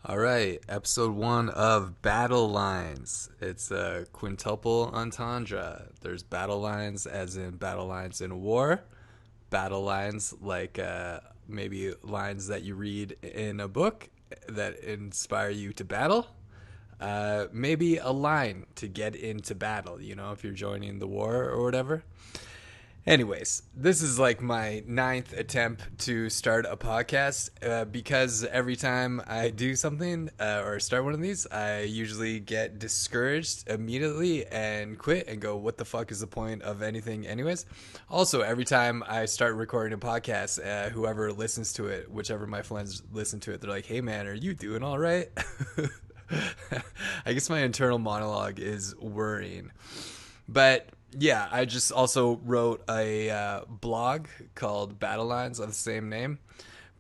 All right, episode one of Battle Lines. It's a quintuple entendre. There's battle lines, as in battle lines in war, battle lines like maybe lines that you read in a book that inspire you to battle. Maybe a line to get into battle, if you're joining the war or whatever. Anyways, this is like my ninth attempt to start a podcast because every time I do something or start one of these, I usually get discouraged immediately and quit and go, what the fuck is the point of anything, anyways? Also, every time I start recording a podcast, whoever listens to it, whichever of my friends listen to it, they're like, hey man, are you doing all right? I guess my internal monologue is worrying. But yeah, I just also wrote a blog called Battle Lines of the same name.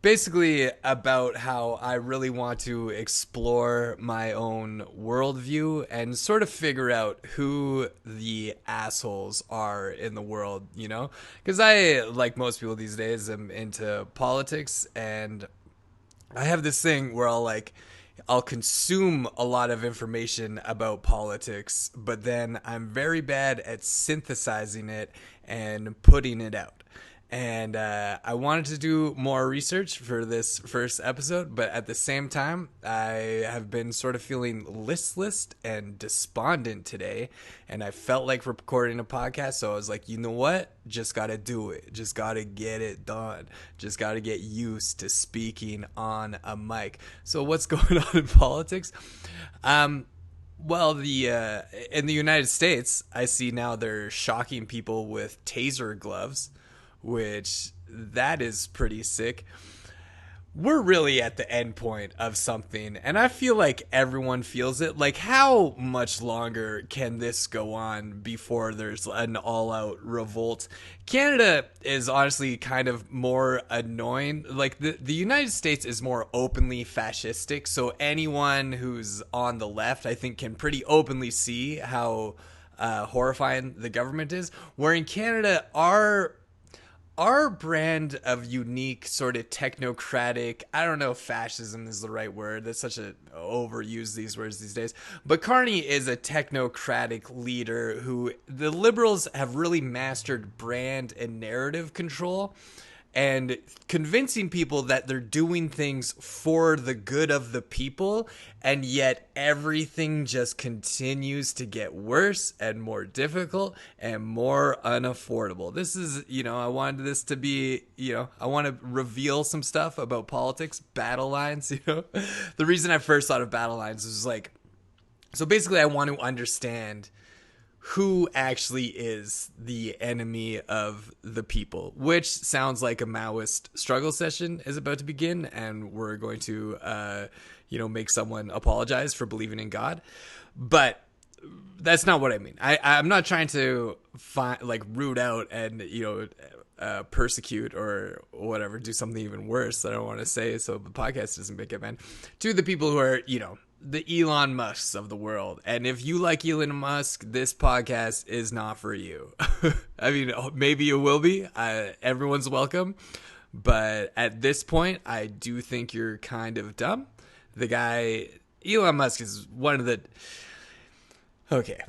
Basically, about how I really want to explore my own worldview and sort of figure out who the assholes are in the world, you know? Because I, like most people these days, am into politics, and I have this thing where I'll consume a lot of information about politics, but then I'm very bad at synthesizing it and putting it out. And I wanted to do more research for this first episode, but at the same time, I have been sort of feeling listless and despondent today. And I felt like recording a podcast, so I was like, you know what? Just gotta do it. Just gotta get it done. Just gotta get used to speaking on a mic. So, what's going on in politics? Well, the in the United States, I see now they're shocking people with taser gloves, which that is pretty sick. We're really at the end point of something, and I feel like everyone feels it. Like, how much longer can this go on before there's an all-out revolt? Canada is honestly kind of more annoying. Like, the United States is more openly fascistic, so anyone who's on the left, I think, can pretty openly see how horrifying the government is. Where in Canada, our brand of unique sort of technocratic, I don't know if fascism is the right word, that's such a overused these words these days, but Carney is a technocratic leader who the liberals have really mastered brand and narrative control and convincing people that they're doing things for the good of the people, and yet everything just continues to get worse and more difficult and more unaffordable. This is, I wanted this to be, I want to reveal some stuff about politics, battle lines, The reason I first thought of battle lines was like, so basically I want to understand who actually is the enemy of the people, which sounds like a Maoist struggle session is about to begin, and we're going to, make someone apologize for believing in God. But that's not what I mean. I'm not trying to root out and, persecute or whatever, do something even worse that I don't want to say so the podcast doesn't pick up, man. To the people who are, the Elon Musks of the world. And if you like Elon Musk, this podcast is not for you. I mean, maybe it will be. Everyone's welcome. But at this point, I do think you're kind of dumb. The guy, Elon Musk, is one of the... Okay,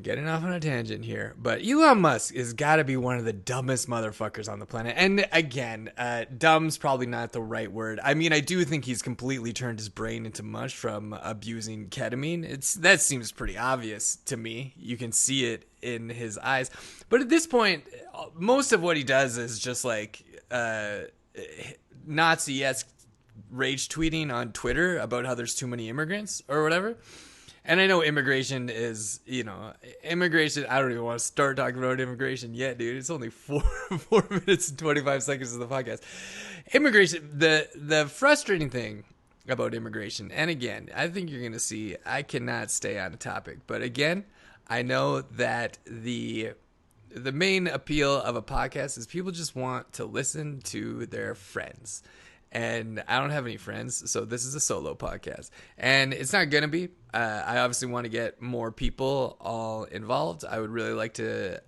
getting off on a tangent here, but Elon Musk has got to be one of the dumbest motherfuckers on the planet. And again, dumb's probably not the right word. I mean, I do think he's completely turned his brain into mush from abusing ketamine. That seems pretty obvious to me. You can see it in his eyes. But at this point, most of what he does is just like Nazi-esque rage tweeting on Twitter about how there's too many immigrants or whatever. And I know immigration is, immigration. I don't even want to start talking about immigration yet, dude. It's only 4 minutes and 25 seconds of the podcast. Immigration, the frustrating thing about immigration, and again, I think you're going to see, I cannot stay on a topic. But again, I know that the main appeal of a podcast is people just want to listen to their friends. And I don't have any friends, so this is a solo podcast. And it's not going to be. I obviously want to get more people all involved. I would really like to,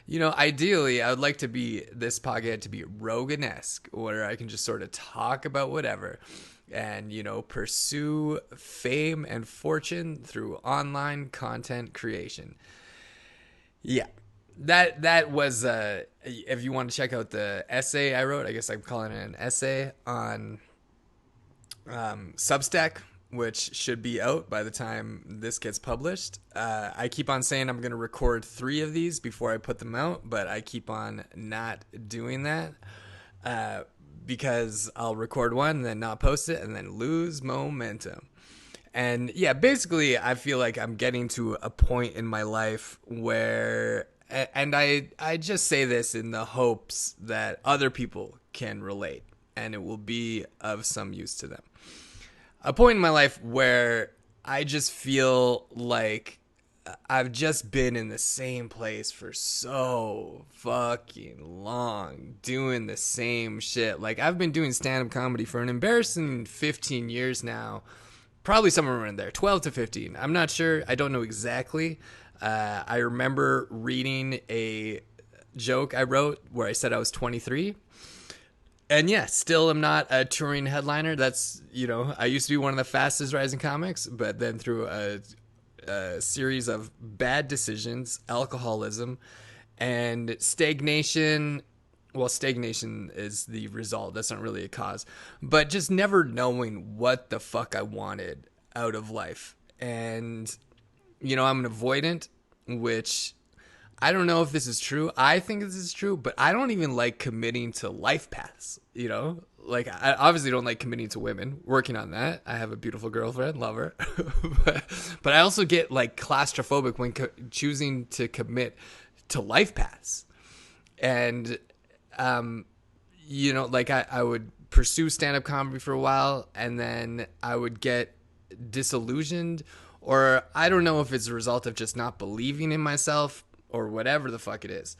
ideally, I would like to be this podcast to be Rogan-esque, where I can just sort of talk about whatever. and, pursue fame and fortune through online content creation. Yeah. That was if you want to check out the essay I wrote, I guess I'm calling it an essay on Substack, which should be out by the time this gets published. I keep on saying I'm going to record 3 of these before I put them out, but I keep on not doing that because I'll record one, then not post it, and then lose momentum. And yeah, basically, I feel like I'm getting to a point in my life where, and I just say this in the hopes that other people can relate and it will be of some use to them. A point in my life where I just feel like I've just been in the same place for so fucking long, doing the same shit. Like, I've been doing stand-up comedy for an embarrassing 15 years now. Probably somewhere around there, 12 to 15. I'm not sure. I don't know exactly. I remember reading a joke I wrote where I said I was 23. And yeah, still am not a touring headliner. That's, I used to be one of the fastest rising comics, but then through a series of bad decisions, alcoholism, and stagnation. Well, stagnation is the result. That's not really a cause. But just never knowing what the fuck I wanted out of life. And, I'm an avoidant, which I don't know if this is true. I think this is true, but I don't even like committing to life paths, Like, I obviously don't like committing to women. Working on that. I have a beautiful girlfriend, love her. but I also get, like, claustrophobic when choosing to commit to life paths. And like I would pursue stand-up comedy for a while, and then I would get disillusioned, or I don't know if it's a result of just not believing in myself or whatever the fuck it is.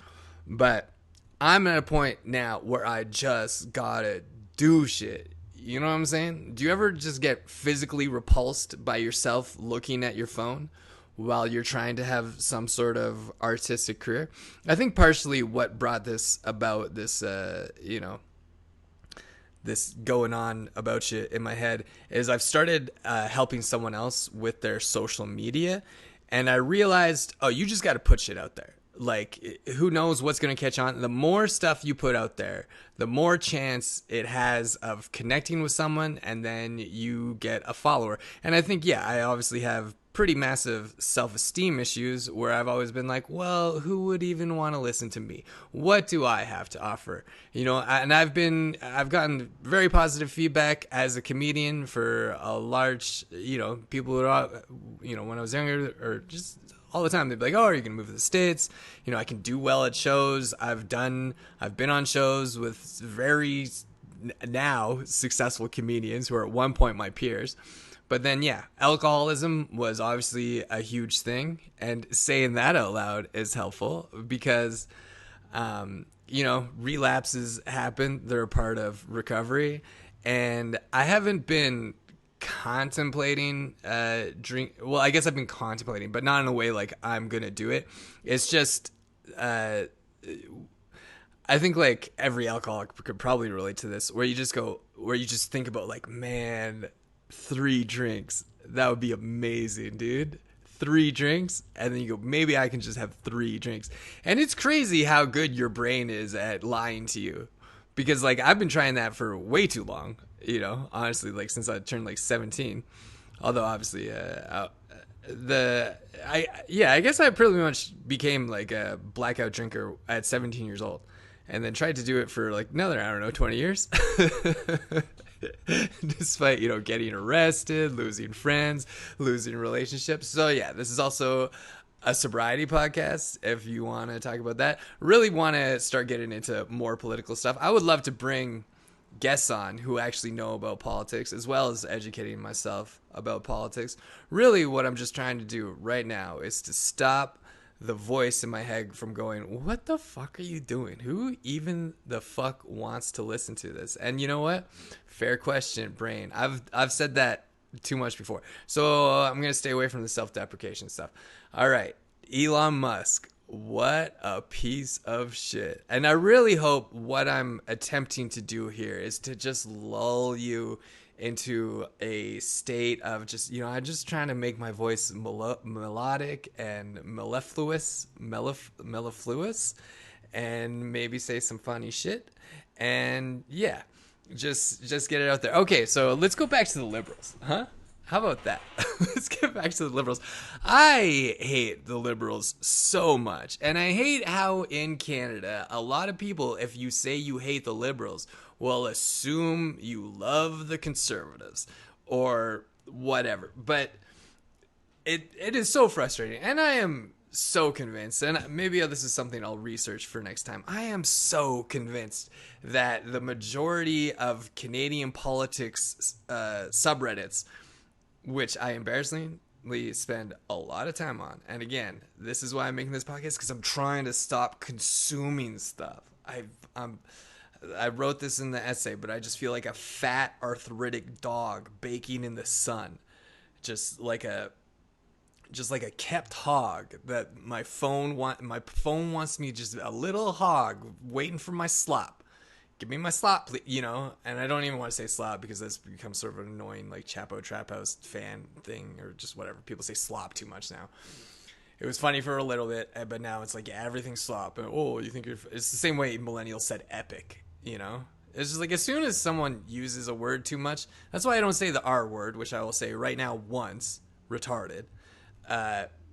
But I'm at a point now where I just gotta do shit. You know what I'm saying? Do you ever just get physically repulsed by yourself looking at your phone while you're trying to have some sort of artistic career? I think partially what brought this about, this, this going on about shit in my head, is I've started helping someone else with their social media, and I realized, you just got to put shit out there. Like, who knows what's going to catch on? The more stuff you put out there, the more chance it has of connecting with someone, and then you get a follower. And I think, I obviously have pretty massive self-esteem issues where I've always been like, well, who would even want to listen to me? What do I have to offer? And I've gotten very positive feedback as a comedian for a large, people who are, when I was younger, or just all the time, they'd be like, oh, are you going to move to the States? I can do well at shows. I've been on shows with very now successful comedians who are at one point my peers. But then, alcoholism was obviously a huge thing. And saying that out loud is helpful because, relapses happen. They're a part of recovery. And I haven't been contemplating drink. Well, I guess I've been contemplating, but not in a way like I'm going to do it. It's just, I think like every alcoholic could probably relate to this, where you just think about like, man, 3 drinks. That would be amazing, dude. 3 drinks, and then you go, maybe I can just have 3 drinks. And it's crazy how good your brain is at lying to you. Because, like, I've been trying that for way too long, honestly, like, since I turned, like, 17. Although, obviously, I guess I pretty much became, like, a blackout drinker at 17 years old. And then tried to do it for, like, another, 20 years. Despite, getting arrested, losing friends, losing relationships. So, this is also a sobriety podcast, if you want to talk about that. Really want to start getting into more political stuff. I would love to bring guests on who actually know about politics, as well as educating myself about politics. Really, what I'm just trying to do right now is to stop the voice in my head from going, what the fuck are you doing? Who even the fuck wants to listen to this? And you know what? Fair question, brain. I've said that too much before. So I'm going to stay away from the self-deprecation stuff. All right. Elon Musk. What a piece of shit. And I really hope what I'm attempting to do here is to just lull you into a state of just, I'm just trying to make my voice melodic and mellifluous, and maybe say some funny shit. And yeah, just get it out there. Okay, so let's go back to the liberals, huh? How about that? Let's get back to the liberals. I hate the liberals so much. And I hate how in Canada, a lot of people, if you say you hate the liberals, will assume you love the conservatives or whatever. But it is so frustrating. And I am so convinced, and maybe this is something I'll research for next time. I am so convinced that the majority of Canadian politics subreddits, which I embarrassingly spend a lot of time on. And again, this is why I'm making this podcast, because I'm trying to stop consuming stuff. I wrote this in the essay, but I just feel like a fat arthritic dog baking in the sun, just like a kept hog that my phone wants me, just a little hog waiting for my slop. Give me my slop, please, and I don't even want to say slop because that's become sort of an annoying, like, Chapo Trap House fan thing, or just whatever. People say slop too much now. It was funny for a little bit, but now it's like, yeah, everything's slop. And, you think it's the same way millennials said epic, It's just like, as soon as someone uses a word too much, that's why I don't say the R word, which I will say right now once, retarded,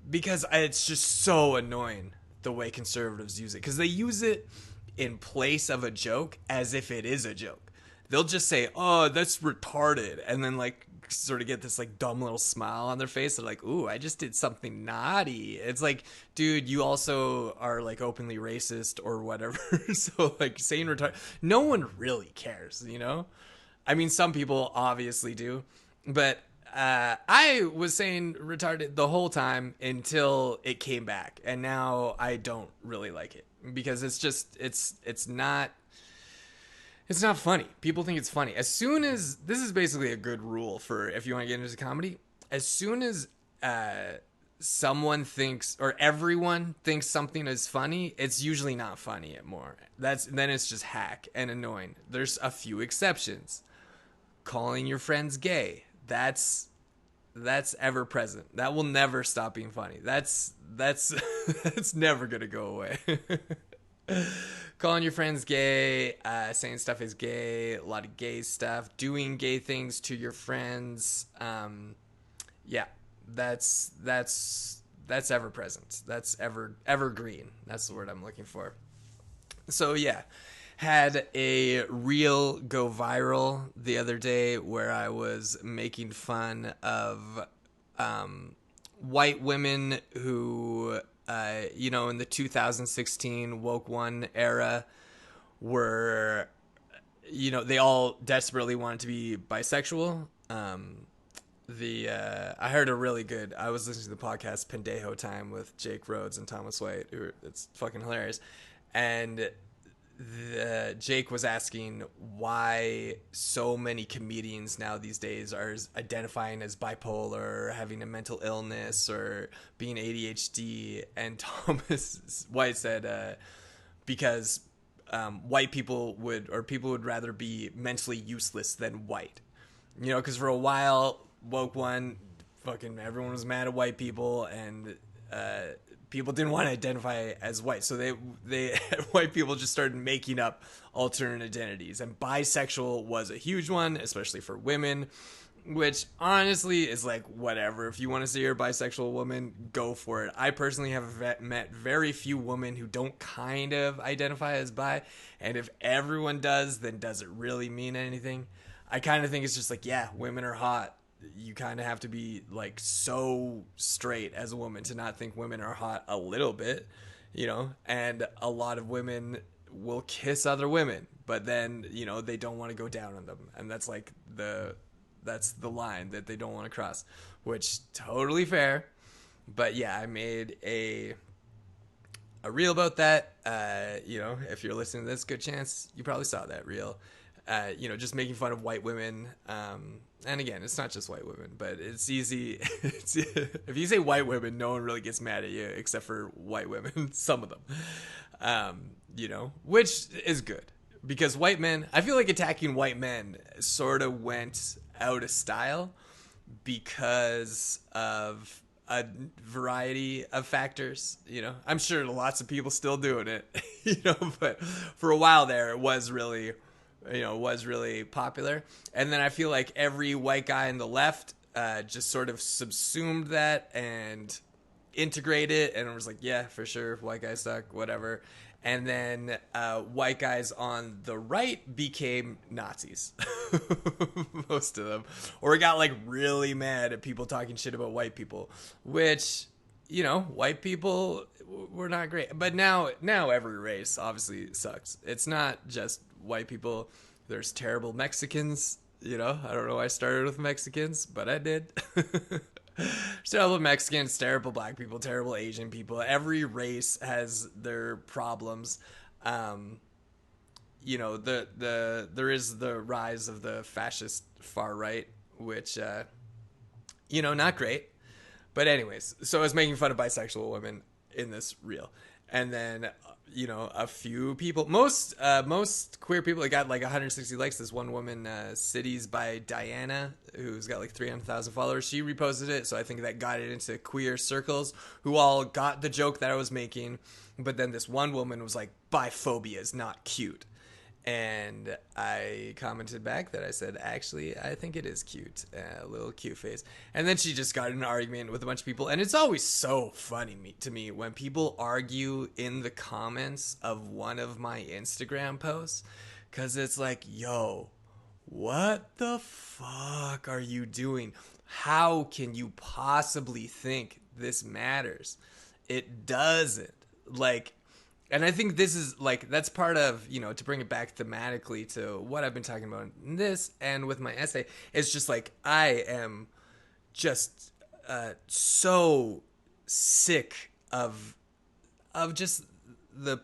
because it's just so annoying the way conservatives use it, because they use it in place of a joke as if it is a joke. They'll just say, "Oh, that's retarded," and then like sort of get this like dumb little smile on their face. They're like, "Ooh, I just did something naughty." It's like, dude, you also are like openly racist or whatever. So like saying retarded, no one really cares, I mean, some people obviously do, but I was saying retarded the whole time until it came back, and now I don't really like it because it's just it's not funny. People think it's funny. As soon as, this is basically a good rule for if you want to get into comedy, as soon as someone thinks, or everyone thinks something is funny, it's usually not funny anymore. Then it's just hack and annoying. There's a few exceptions. Calling your friends gay. That's ever present. That will never stop being funny. That's that's never gonna go away. Calling your friends gay, saying stuff is gay, a lot of gay stuff, doing gay things to your friends. Yeah, that's ever present. That's evergreen. That's the word I'm looking for. So yeah, had a reel go viral the other day where I was making fun of white women who, in the 2016 woke one era were, they all desperately wanted to be bisexual. I heard I was listening to the podcast Pendejo Time with Jake Rhodes and Thomas White. It's fucking hilarious. And Jake was asking why so many comedians now these days are identifying as bipolar or having a mental illness or being ADHD, and Thomas White said because white people would rather be mentally useless than white, because for a while woke one, fucking everyone was mad at white people, and people didn't want to identify as white, so they white people just started making up alternate identities, and bisexual was a huge one, especially for women, which honestly is like, whatever. If you want to say you're a bisexual woman, go for it. I personally have met very few women who don't kind of identify as bi, and if everyone does, then does it really mean anything? I kind of think it's just like, yeah, women are hot. You kind of have to be like so straight as a woman to not think women are hot a little bit, and a lot of women will kiss other women, but then, they don't want to go down on them. And that's like that's the line that they don't want to cross, which totally fair. But yeah, I made a reel about that. If you're listening to this, good chance you probably saw that reel. Just making fun of white women. And again, it's not just white women, but it's easy. If you say white women, no one really gets mad at you except for white women, some of them, which is good, because white men, I feel like attacking white men sort of went out of style because of a variety of factors. I'm sure lots of people still doing it, but for a while there, it was really, was really popular. And then I feel like every white guy on the left just sort of subsumed that and integrated it, and was like, yeah, for sure, white guys suck, whatever. And then white guys on the right became Nazis, most of them, or got like really mad at people talking shit about white people, which, white people were not great. But now every race obviously sucks. It's not just white people. There's terrible Mexicans. I don't know why I started with Mexicans, but I did. Terrible Mexicans, terrible black people, terrible Asian people. Every race has their problems. There is the rise of the fascist far right, which not great. But anyways, so I was making fun of bisexual women in this reel, and then a few people, most queer people, that got like 160 likes. This one woman, Cities by Diana, who's got like 300,000 followers, she reposted it, so I think that got it into queer circles, who all got the joke that I was making. But then this one woman was like, biphobia is not cute. And I commented back that I said, actually, I think it is cute. A little cute face. And then she just got in an argument with a bunch of people. And it's always so funny to me when people argue in the comments of one of my Instagram posts. Because it's like, yo, what the fuck are you doing? How can you possibly think this matters? It doesn't. Like, and I think this is like, that's part of, to bring it back thematically to what I've been talking about in this and with my essay. It's just like, I am just so sick of just the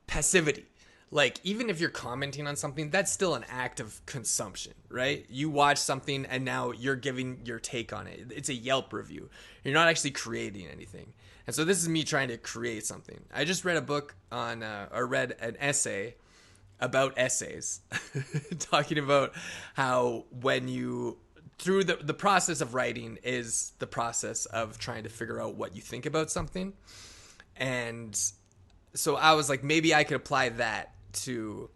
passivity. Like, even if you're commenting on something, that's still an act of consumption, right? You watch something and now you're giving your take on it. It's a Yelp review. You're not actually creating anything. And so this is me trying to create something. I just read a book read an essay about essays, talking about how through the process of writing is the process of trying to figure out what you think about something. And so I was like, maybe I could apply that to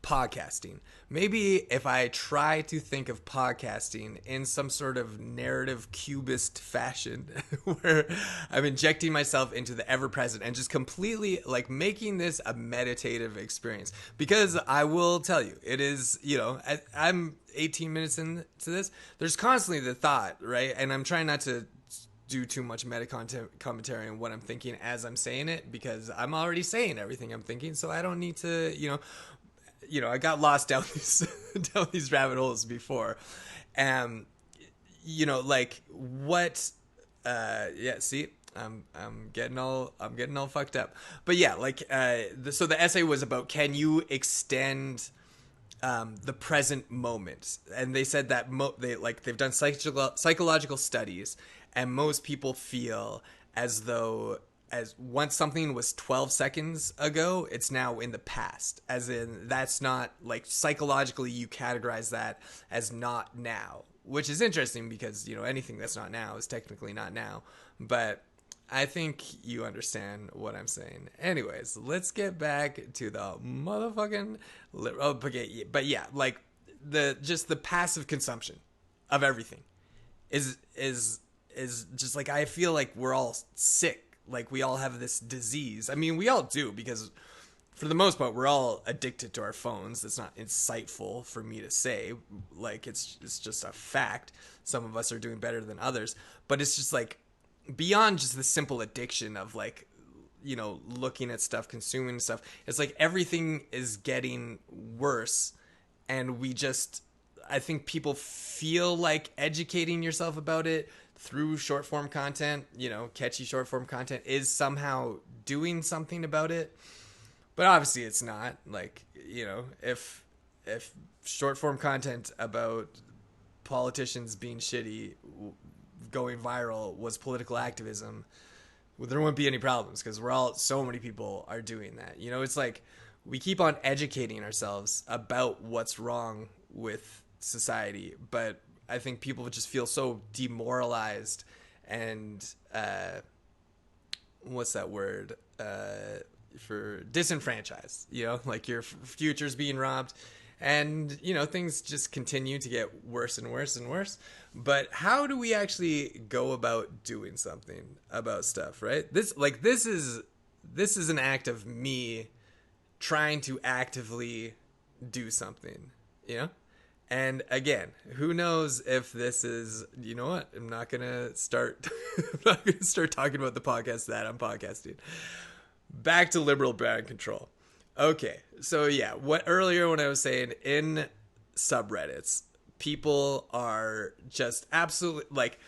podcasting. Maybe if I try to think of podcasting in some sort of narrative cubist fashion where I'm injecting myself into the ever present and just completely like making this a meditative experience. Because I will tell you, it is, I'm 18 minutes into this. There's constantly the thought, right? And I'm trying not to do too much meta commentary on what I'm thinking as I'm saying it, because I'm already saying everything I'm thinking, so I don't need to, I got lost down these rabbit holes before. Like what see, I'm getting all fucked up. But yeah, like so the essay was about, can you extend the present moment? And they said that they've done psychological studies, and most people feel as though as once something was 12 seconds ago, it's now in the past. As in, that's not, like, psychologically you categorize that as not now, which is interesting because, anything that's not now is technically not now. But I think you understand what I'm saying. Anyways, let's get back to the motherfucking... But yeah, like, the passive consumption of everything is just like, I feel like we're all sick. Like, we all have this disease. I mean, we all do, because for the most part, we're all addicted to our phones. It's not insightful for me to say. Like, it's just a fact. Some of us are doing better than others. But it's just like, beyond just the simple addiction of, like, looking at stuff, consuming stuff. It's like everything is getting worse. And I think people feel like educating yourself about it through short form content, catchy short form content is somehow doing something about it. But obviously it's not. Like, if short form content about politicians being shitty going viral was political activism, well, there wouldn't be any problems, because so many people are doing that. It's like we keep on educating ourselves about what's wrong with society, but I think people just feel so demoralized and what's that word for disenfranchised, like your future's being robbed, and things just continue to get worse and worse and worse. But how do we actually go about doing something about stuff, right? This is an act of me trying to actively do something, and again, who knows if this is, you know what, I'm not gonna start I'm not gonna start talking about the podcast that I'm podcasting. Back to liberal brand control. Okay, so yeah, what earlier when I was saying in subreddits, people are just absolutely like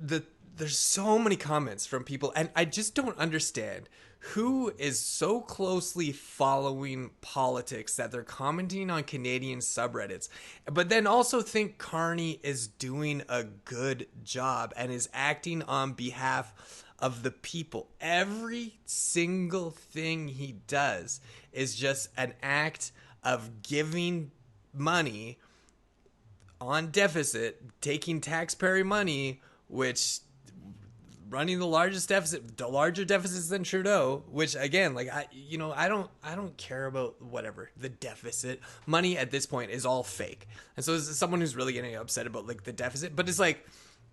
there's so many comments from people, and I just don't understand who is so closely following politics that they're commenting on Canadian subreddits, but then also think Carney is doing a good job and is acting on behalf of the people. Every single thing he does is just an act of giving money on deficit, taking taxpayer money, which running the largest deficit, the larger deficits than Trudeau, which again, like I don't care about whatever the deficit. Money at this point is all fake, and so as someone who's really getting upset about like the deficit, but it's like,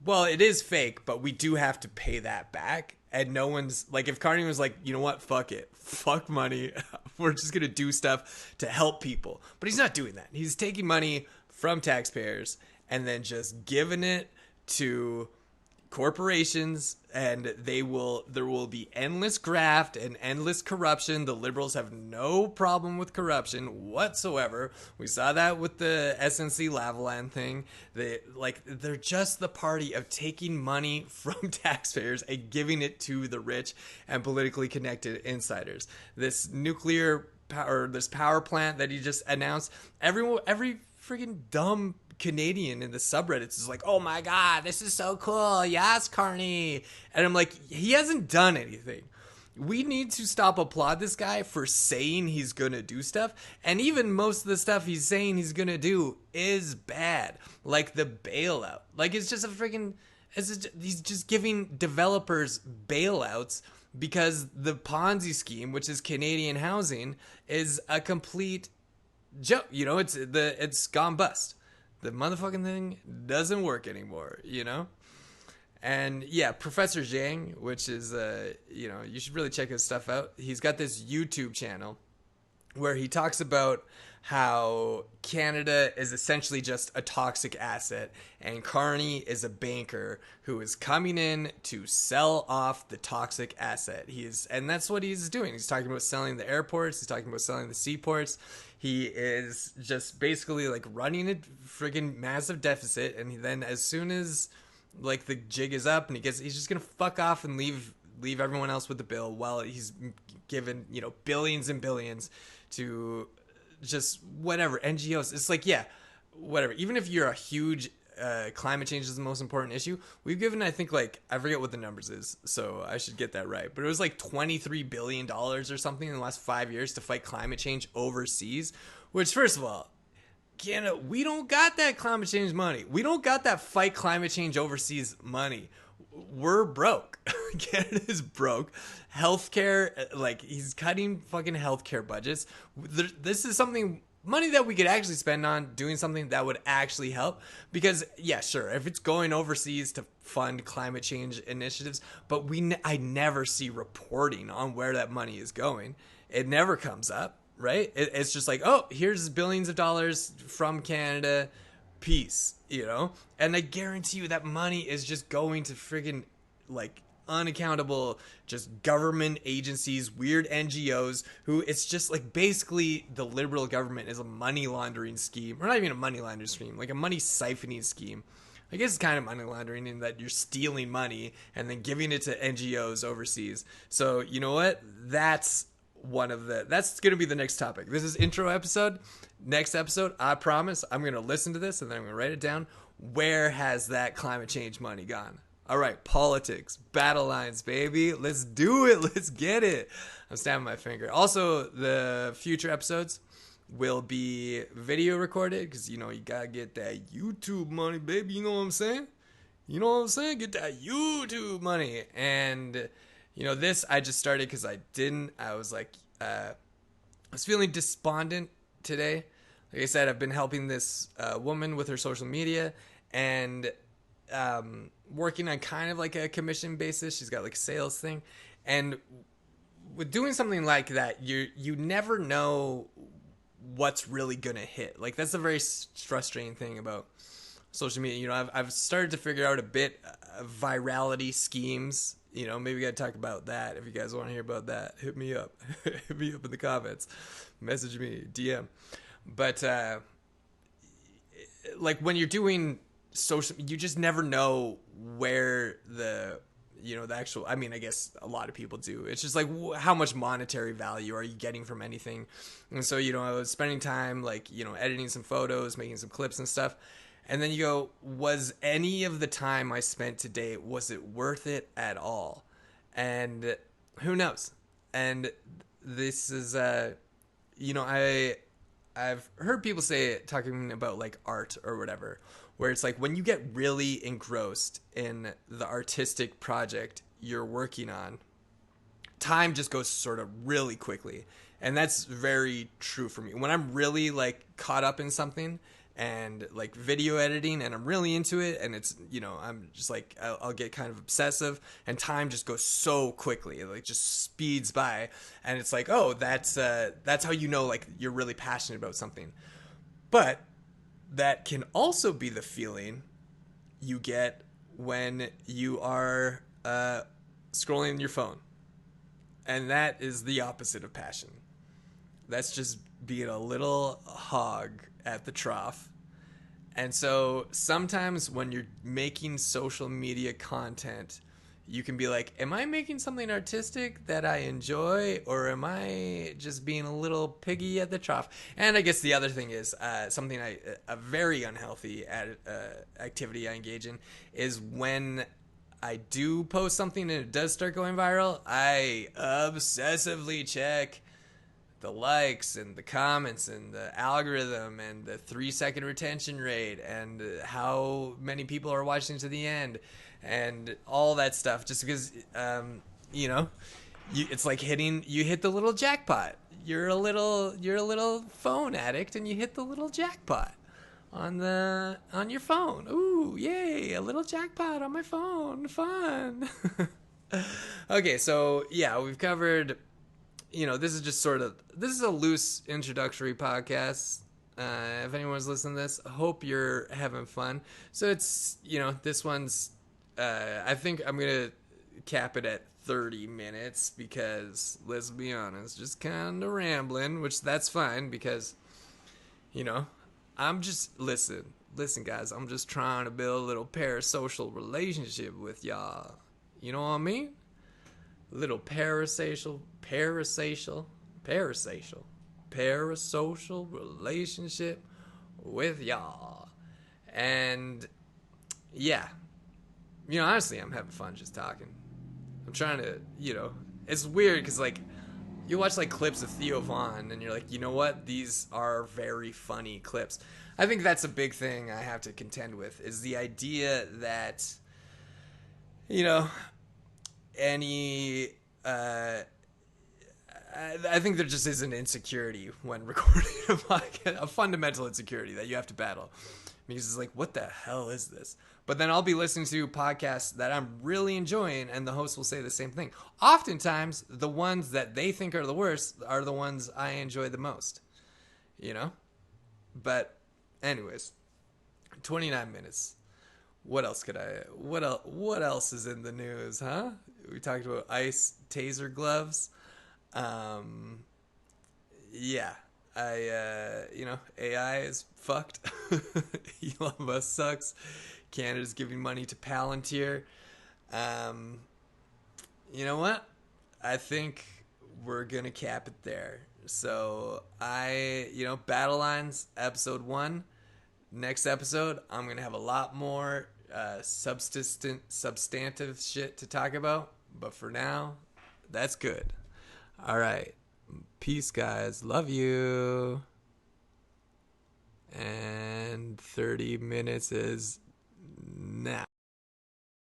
well, it is fake, but we do have to pay that back. And no one's like, if Carney was like, you know what, fuck it, fuck money, we're just gonna do stuff to help people. But he's not doing that. He's taking money from taxpayers and then just giving it to corporations, and there will be endless graft and endless corruption. The Liberals have no problem with corruption whatsoever. We saw that with the SNC Lavalin thing. They're just the party of taking money from taxpayers and giving it to the rich and politically connected insiders. This power plant that he just announced, every freaking dumb Canadian in the subreddits is like, oh my god, this is so cool, yes, Carney. And I'm like, he hasn't done anything. We need to stop applaud this guy for saying he's gonna do stuff, and even most of the stuff he's saying he's gonna do is bad, like the bailout. Like, it's just he's just giving developers bailouts because the Ponzi scheme, which is Canadian housing, is a complete joke. It's gone bust. The motherfucking thing doesn't work anymore, And yeah, Professor Zhang, which is, you should really check his stuff out. He's got this YouTube channel where he talks about how Canada is essentially just a toxic asset, and Carney is a banker who is coming in to sell off the toxic asset. And that's what he's doing. He's talking about selling the airports. He's talking about selling the seaports. He is just basically like running a friggin' massive deficit, and then as soon as like the jig is up and he's just gonna fuck off and leave everyone else with the bill while he's given billions and billions to just whatever NGOs. It's like, yeah, whatever. Even if you're a huge climate change is the most important issue, we've given, I think, like, I forget what the numbers is, so I should get that right, but it was like $23 billion or something in the last 5 years to fight climate change overseas. Which, first of all, Canada, we don't got that climate change money. We don't got that fight climate change overseas money. We're broke. Canada's broke. Healthcare, like, he's cutting fucking healthcare budgets. This is money that we could actually spend on doing something that would actually help. Because, yeah, sure, if it's going overseas to fund climate change initiatives, but I never see reporting on where that money is going. It never comes up, right? It's just like, oh, here's billions of dollars from Canada, peace, And I guarantee you that money is just going to friggin' like unaccountable just government agencies, weird NGOs who it's just like basically the Liberal government is a money laundering scheme, or not even a money laundering scheme, like a money siphoning scheme. I guess it's kind of money laundering in that you're stealing money and then giving it to NGOs overseas. So you know what? That's going to be the next topic. This is intro episode. Next episode, I promise I'm going to listen to this and then I'm going to write it down. Where has that climate change money gone? All right, politics, battle lines, baby. Let's do it. Let's get it. I'm snapping my finger. Also, the future episodes, will be video recorded because, you gotta get that YouTube money, baby. You know what I'm saying? You know what I'm saying? Get that YouTube money. And, this I just started because I was like, I was feeling despondent today. Like I said, I've been helping this woman with her social media and working on kind of like a commission basis. She's got like a sales thing. And with doing something like that, you never know what's really going to hit. Like that's a very frustrating thing about social media. I've started to figure out a bit of virality schemes. Maybe we got to talk about that. If you guys want to hear about that, hit me up. Hit me up in the comments. Message me, DM. But like when you're doing social, you just never know where the actual, I guess a lot of people do. It's just like how much monetary value are you getting from anything? And so, I was spending time like, editing some photos, making some clips and stuff. And then you go, was any of the time I spent today, was it worth it at all? And who knows? And this is, I've heard people say it, talking about like art or whatever, where it's like when you get really engrossed in the artistic project you're working on, time just goes sort of really quickly. And that's very true for me. When I'm really like caught up in something and like video editing and I'm really into it and it's, I'm just like, I'll get kind of obsessive and time just goes so quickly. It like just speeds by and it's like, oh, that's how like you're really passionate about something. But that can also be the feeling you get when you are scrolling your phone. And that is the opposite of passion. That's just being a little hog at the trough. And so sometimes when you're making social media content, you can be like, am I making something artistic that I enjoy, or am I just being a little piggy at the trough? And I guess the other thing is something a very unhealthy activity I engage in is when I do post something and it does start going viral, I obsessively check the likes and the comments and the algorithm and the 3-second retention rate and how many people are watching to the end and all that stuff, just because it's like you hit the little jackpot. You're a little phone addict and you hit the little jackpot on your phone. Ooh, yay, a little jackpot on my phone. Fun. Okay, so yeah, we've covered, this is just this is a loose introductory podcast. If anyone's listening to this, I hope you're having fun. So it's, this one's, I think I'm going to cap it at 30 minutes because, let's be honest, just kind of rambling, which that's fine because, I'm just, listen guys, I'm just trying to build a little parasocial relationship with y'all. You know what I mean? Little parasocial relationship with y'all. And yeah, honestly, I'm having fun just talking. I'm trying to, it's weird because like you watch like clips of Theo Von and you're like, you know what? These are very funny clips. I think that's a big thing I have to contend with is the idea that, any I think there just is an insecurity when recording a podcast, a fundamental insecurity that you have to battle, because it's like, what the hell is this? But then I'll be listening to podcasts that I'm really enjoying and the host will say the same thing. Oftentimes the ones that they think are the worst are the ones I enjoy the most, but anyways, 29 minutes. What else what else is in the news, huh? We talked about ice taser gloves. Yeah, AI is fucked. Elon Musk sucks. Canada's giving money to Palantir. You know what? I think we're gonna cap it there. So Battle Lines episode 1. Next episode, I'm gonna have a lot more substantive shit to talk about. But for now, that's good. All right. Peace, guys. Love you. And 30 minutes is now.